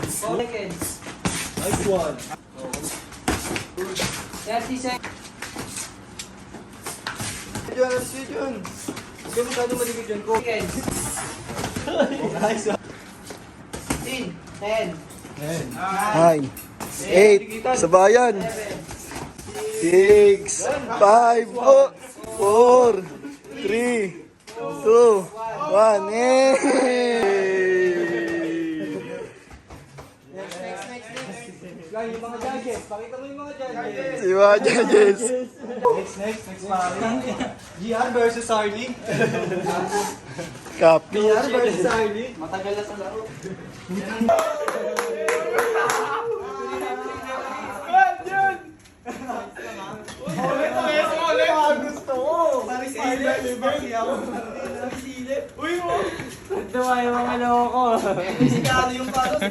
seconds. Nice one. 30 seconds. Yun. Huwag ka masyado maligid dyan ko. Seconds. Nice one. 15, 10, 9, 8, sabayan. 6, 5, 4, 3, 2, 1. Lang yung mga judges. Pakita mo yung mga judges. Si mga judges. Next pare. GR versus Harley. Copy. GR versus Harley. matagal na sa laro. Gusto ko. Pari silip. Uy mo. Ito ay mga loko. Sigado yung paros.